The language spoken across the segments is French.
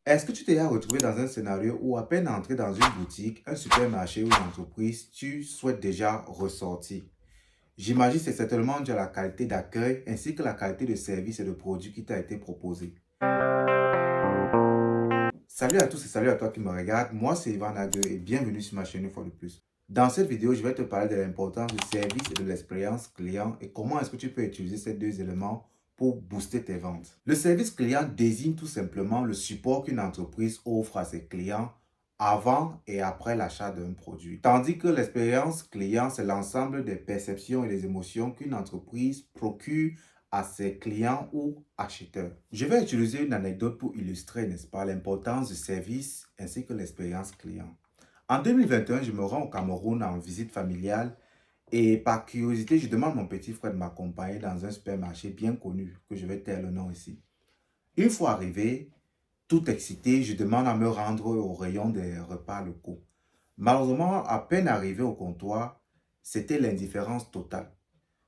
Est-ce que tu t'es déjà retrouvé dans un scénario où à peine entré dans une boutique, un supermarché ou une entreprise, tu souhaites déjà ressortir? J'imagine que c'est certainement dû à la qualité d'accueil ainsi que la qualité de service et de produit qui t'a été proposé. Salut à tous et salut à toi qui me regarde. Moi, c'est Ivan Ague et bienvenue sur ma chaîne une fois de plus. Dans cette vidéo, je vais te parler de l'importance du service et de l'expérience client et comment est-ce que tu peux utiliser ces deux éléments pour booster tes ventes. Le service client désigne tout simplement le support qu'une entreprise offre à ses clients avant et après l'achat d'un produit. Tandis que l'expérience client, c'est l'ensemble des perceptions et des émotions qu'une entreprise procure à ses clients ou acheteurs. Je vais utiliser une anecdote pour illustrer, n'est-ce pas, l'importance du service ainsi que l'expérience client. En 2021, je me rends au Cameroun en visite familiale et par curiosité, je demande à mon petit frère de m'accompagner dans un supermarché bien connu, que je vais taire le nom ici. Une fois arrivé, tout excité, je demande à me rendre au rayon des repas locaux. Malheureusement, à peine arrivé au comptoir, c'était l'indifférence totale.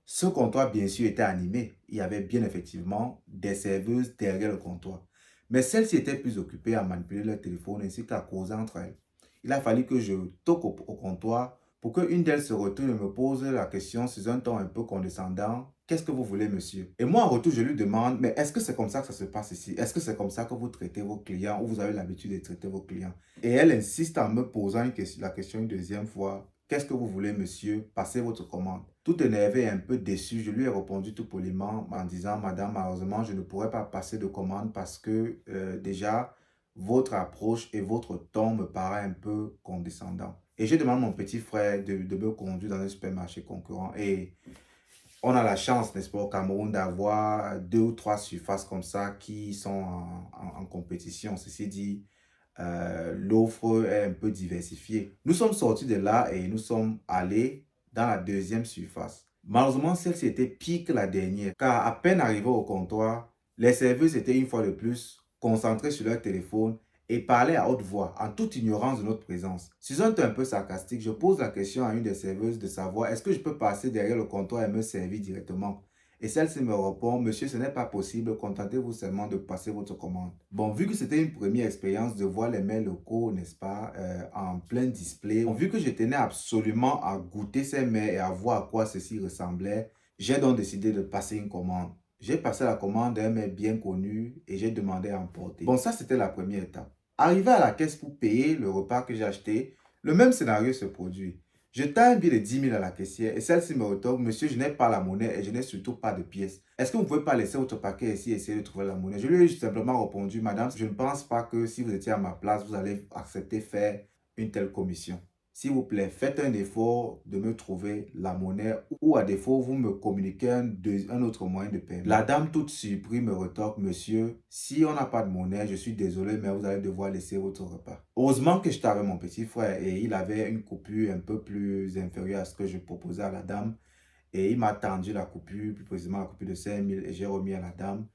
Ce comptoir, bien sûr, était animé. Il y avait bien effectivement des serveuses derrière le comptoir. Mais celles-ci étaient plus occupées à manipuler leur téléphone ainsi qu'à causer entre elles. Il a fallu que je toque au comptoir pour qu'une d'elles se retourne et me pose la question sur un ton un peu condescendant. Qu'est-ce que vous voulez, monsieur? Et moi, en retour, je lui demande, mais est-ce que c'est comme ça que ça se passe ici? Est-ce que c'est comme ça que vous traitez vos clients ou vous avez l'habitude de traiter vos clients? Et elle insiste en me posant la question une deuxième fois. Qu'est-ce que vous voulez, monsieur? Passez votre commande. Tout énervé et un peu déçu, je lui ai répondu tout poliment en disant, Madame, malheureusement, je ne pourrais pas passer de commande parce que déjà, votre approche et votre ton me paraît un peu condescendant. Et je demande à mon petit frère de me conduire dans un supermarché concurrent. Et on a la chance, n'est-ce pas, au Cameroun, d'avoir deux ou trois surfaces comme ça qui sont en compétition. Ceci dit, l'offre est un peu diversifiée. Nous sommes sortis de là et nous sommes allés dans la deuxième surface. Malheureusement, celle-ci était pire que la dernière, car à peine arrivés au comptoir, les serveuses étaient une fois de plus concentrés sur leur téléphone et parlaient à haute voix, en toute ignorance de notre présence. Sur un ton un peu sarcastique, je pose la question à une des serveuses de savoir est-ce que je peux passer derrière le comptoir et me servir directement. Et celle-ci me répond, monsieur, ce n'est pas possible, contentez-vous seulement de passer votre commande. Bon, vu que c'était une première expérience de voir les mets locaux, n'est-ce pas, en plein display, bon, vu que je tenais absolument à goûter ces mets et à voir à quoi ceci ressemblait, j'ai donc décidé de passer une commande. J'ai passé la commande d'un mets bien connu et j'ai demandé à emporter. Bon, ça, c'était la première étape. Arrivé à la caisse pour payer le repas que j'ai acheté, le même scénario se produit. Je taille un billet de 10 000 à la caissière et celle-ci me retourne, monsieur, je n'ai pas la monnaie et je n'ai surtout pas de pièces. Est-ce que vous ne pouvez pas laisser votre paquet ici et essayer de trouver la monnaie? Je lui ai simplement répondu, madame, je ne pense pas que si vous étiez à ma place, vous allez accepter faire une telle commission. S'il vous plaît, faites un effort de me trouver la monnaie ou à défaut, vous me communiquez un autre moyen de paiement. La dame toute surprise me retorque, monsieur, si on n'a pas de monnaie, je suis désolé, mais vous allez devoir laisser votre repas. Heureusement que j'étais avec mon petit frère et il avait une coupure un peu plus inférieure à ce que je proposais à la dame. Et il m'a tendu la coupure, plus précisément la coupure de 5 000 et j'ai remis à la dame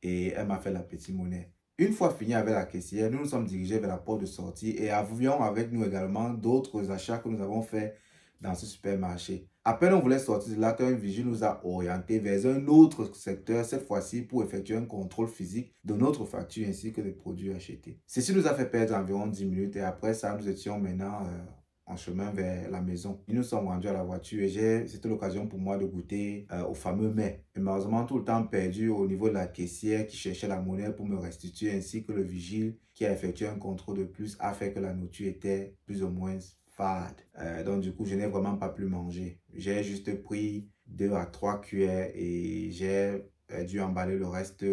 et elle m'a fait la petite monnaie. Une fois fini avec la caissière, nous nous sommes dirigés vers la porte de sortie et avions avec nous également d'autres achats que nous avons faits dans ce supermarché. À peine on voulait sortir de là qu'un vigile nous a orientés vers un autre secteur, cette fois-ci pour effectuer un contrôle physique de notre facture ainsi que des produits achetés. Ceci nous a fait perdre environ 10 minutes et après ça, nous étions maintenant en chemin vers la maison. Nous nous sommes rendus à la voiture et c'était l'occasion pour moi de goûter au fameux mets. Et malheureusement, tout le temps perdu au niveau de la caissière qui cherchait la monnaie pour me restituer, ainsi que le vigile qui a effectué un contrôle de plus a fait que la nourriture était plus ou moins fade. Donc du coup, je n'ai vraiment pas pu manger. J'ai juste pris 2 à 3 cuillères et j'ai dû emballer le reste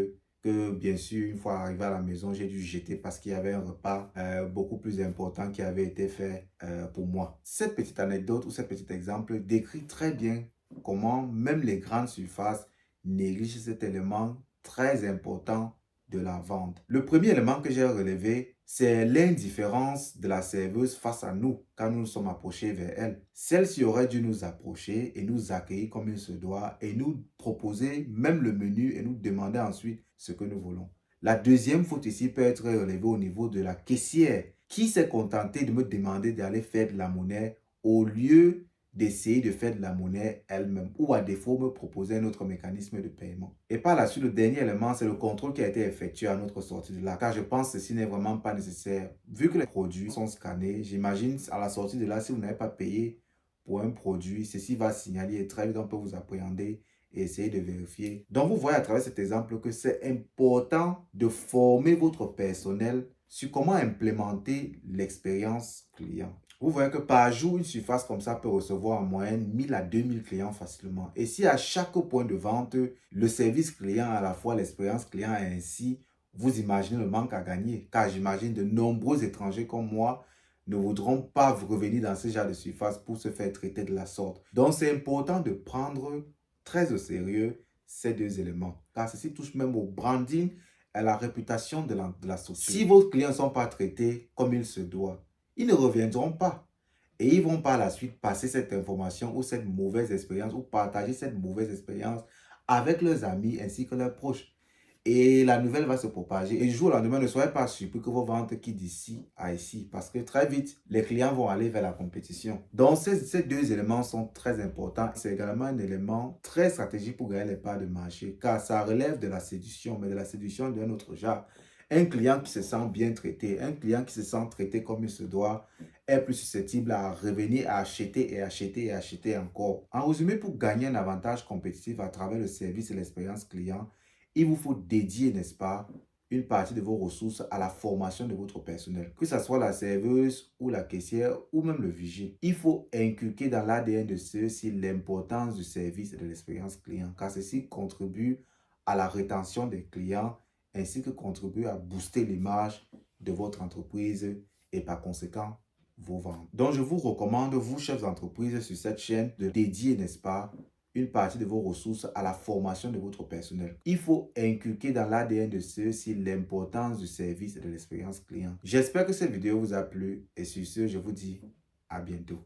que bien sûr, une fois arrivé à la maison, j'ai dû jeter parce qu'il y avait un repas beaucoup plus important qui avait été fait pour moi. Cette petite anecdote ou ce petit exemple décrit très bien comment même les grandes surfaces négligent cet élément très important de la vente. Le premier élément que j'ai relevé, c'est l'indifférence de la serveuse face à nous quand nous nous sommes approchés vers elle. Celle-ci aurait dû nous approcher et nous accueillir comme il se doit et nous proposer même le menu et nous demander ensuite ce que nous voulons. La deuxième faute ici peut être relevée au niveau de la caissière qui s'est contentée de me demander d'aller faire de la monnaie au lieu d'essayer de faire de la monnaie elle-même ou à défaut me proposer un autre mécanisme de paiement. Et par la suite, le dernier élément, c'est le contrôle qui a été effectué à notre sortie de là, car je pense que ceci n'est vraiment pas nécessaire. Vu que les produits sont scannés, j'imagine à la sortie de là, si vous n'avez pas payé pour un produit, ceci va signaler et très vite on peut vous appréhender et essayer de vérifier. Donc, vous voyez à travers cet exemple que c'est important de former votre personnel sur comment implémenter l'expérience client. Vous voyez que par jour, une surface comme ça peut recevoir en moyenne 1000 à 2000 clients facilement. Et si à chaque point de vente, le service client, à la fois l'expérience client est ainsi, vous imaginez le manque à gagner. Car j'imagine de nombreux étrangers comme moi ne voudront pas revenir dans ce genre de surface pour se faire traiter de la sorte. Donc, c'est important de prendre très au sérieux ces deux éléments. Car ceci touche même au branding et à la réputation de la société. Si vos clients ne sont pas traités comme il se doit, ils ne reviendront pas. Et ils vont par la suite passer cette information ou cette mauvaise expérience ou partager cette mauvaise expérience avec leurs amis ainsi que leurs proches. Et la nouvelle va se propager. Et du jour au lendemain, ne soyez pas surpris que vos ventes quittent d'ici à ici. Parce que très vite, les clients vont aller vers la compétition. Donc, ces deux éléments sont très importants. C'est également un élément très stratégique pour gagner les parts de marché. Car ça relève de la séduction, mais de la séduction d'un autre genre. Un client qui se sent bien traité, un client qui se sent traité comme il se doit, est plus susceptible à revenir à acheter et acheter et acheter encore. En résumé, pour gagner un avantage compétitif à travers le service et l'expérience client, il vous faut dédier, n'est-ce pas, une partie de vos ressources à la formation de votre personnel, que ce soit la serveuse ou la caissière ou même le vigile. Il faut inculquer dans l'ADN de ceux-ci l'importance du service et de l'expérience client, car ceci contribue à la rétention des clients ainsi que contribue à booster l'image de votre entreprise et par conséquent vos ventes. Donc, je vous recommande, vous chefs d'entreprise sur cette chaîne, de dédier, n'est-ce pas, une partie de vos ressources à la formation de votre personnel. Il faut inculquer dans l'ADN de ceux-ci l'importance du service et de l'expérience client. J'espère que cette vidéo vous a plu et sur ce, je vous dis à bientôt.